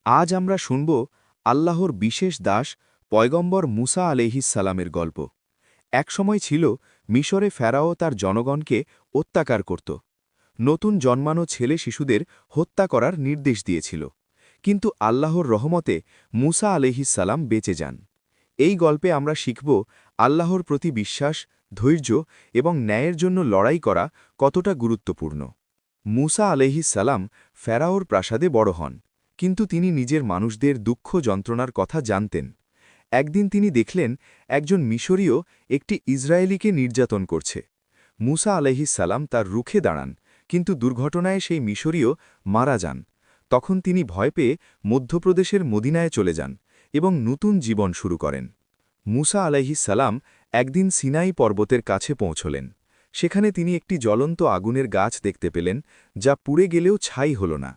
আজ আমরা শুনব আল্লাহর বিশেষ দাস পয়গম্বর মুসা আলাইহিসসালামের গল্প। একসময় ছিল মিশরে ফেরাও তার জনগণকে অত্যাচার করত। নতুন জন্মানো ছেলে শিশুদের হত্যা করার নির্দেশ দিয়েছিল। কিন্তু আল্লাহর রহমতে মুসা আলাইহিসসালাম বেঁচে যান। এই গল্পে আমরা শিখব আল্লাহর প্রতি বিশ্বাস, ধৈর্য এবং ন্যায়ের জন্য লড়াই করা কতটা গুরুত্বপূর্ণ। মুসা আলাইহিসসালাম ফেরাওর প্রাসাদে বড় হন, কিন্তু তিনি নিজের মানুষদের দুঃখ যন্ত্রণার কথা জানতেন। একদিন তিনি দেখলেন একজন মিশরীয় একটি ইসরায়েলিকে নির্যাতন করছে। মুসা আলাইহিসসালাম তার রুখে দাঁড়ান, কিন্তু দুর্ঘটনায় সেই মিশরীয় মারা যান। তখন তিনি ভয় পেয়ে মধ্যপ্রদেশের মদিনায় চলে যান এবং নতুন জীবন শুরু করেন। মুসা আলাইহিসসালাম একদিন সিনাই পর্বতের কাছে পৌঁছলেন। সেখানে তিনি একটি জ্বলন্ত আগুনের গাছ দেখতে পেলেন, যা পুড়ে গেলেও ছাই হল না।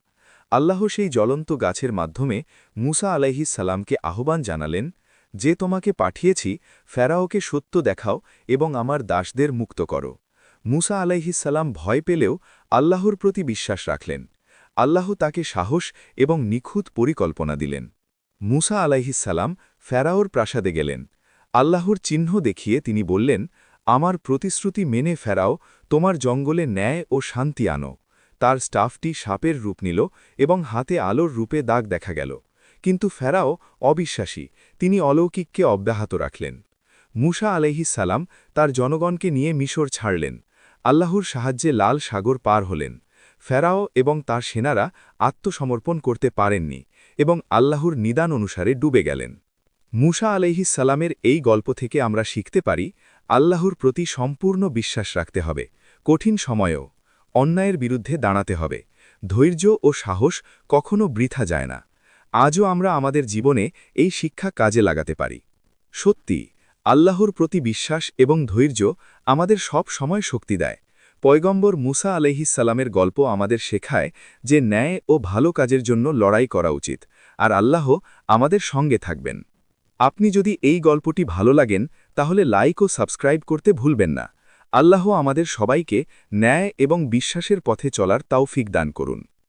আল্লাহ সেই জ্বলন্ত গাছের মাধ্যমে মুসা আলাইহিসসালামকে আহ্বান জানালেন, যে তোমাকে পাঠিয়েছি ফেরাওকে সত্য দেখাও এবং আমার দাসদের মুক্ত করো। মুসা আলাইহিসসালাম ভয় পেলেও আল্লাহর প্রতি বিশ্বাস রাখলেন। আল্লাহ তাকে সাহস এবং নিখুঁত পরিকল্পনা দিলেন। মুসা আলাইহিসসালাম ফেরাওর প্রাসাদে গেলেন। আল্লাহর চিহ্ন দেখিয়ে তিনি বললেন, আমার প্রতিশ্রুতি মেনে ফেরাও, তোমার জঙ্গলে ন্যায় ও শান্তি আনো। তার স্টাফটি সাপের রূপ নিল এবং হাতে আলোর রূপে দাগ দেখা গেল। কিন্তু ফেরাও অবিশ্বাসী, তিনি অলৌকিককে অব্যাহত রাখলেন। মুসা আলাইহিসসালাম তার জনগণকে নিয়ে মিশর ছাড়লেন। আল্লাহর সাহায্যে লাল সাগর পার হলেন। ফেরাও এবং তার সেনারা আত্মসমর্পণ করতে পারেননি এবং আল্লাহর নিদান অনুসারে ডুবে গেলেন। মুসা আলাইহিসসালামের এই গল্প থেকে আমরা শিখতে পারি, আল্লাহর প্রতি সম্পূর্ণ বিশ্বাস রাখতে হবে। কঠিন সময়েও অন্যায়ের বিরুদ্ধে দাঁড়াতে হবে। ধৈর্য ও সাহস কখনো বৃথা যায় না। আজও আমরা আমাদের জীবনে এই শিক্ষা কাজে লাগাতে পারি। সত্যি, আল্লাহর প্রতি বিশ্বাস এবং ধৈর্য আমাদের সব সময় শক্তি দেয়। পয়গম্বর মুসা আলাইহিসসালামের গল্প আমাদের শেখায় যে ন্যায় ও ভালো কাজের জন্য লড়াই করা উচিত, আর আল্লাহ আমাদের সঙ্গে থাকবেন। আপনি যদি এই গল্পটি ভালো লাগেন তাহলে লাইক ও সাবস্ক্রাইব করতে ভুলবেন না। আল্লাহ আমাদের সবাইকে ন্যায় এবং বিশ্বাসের পথে চলার তৌফিক দান করুন।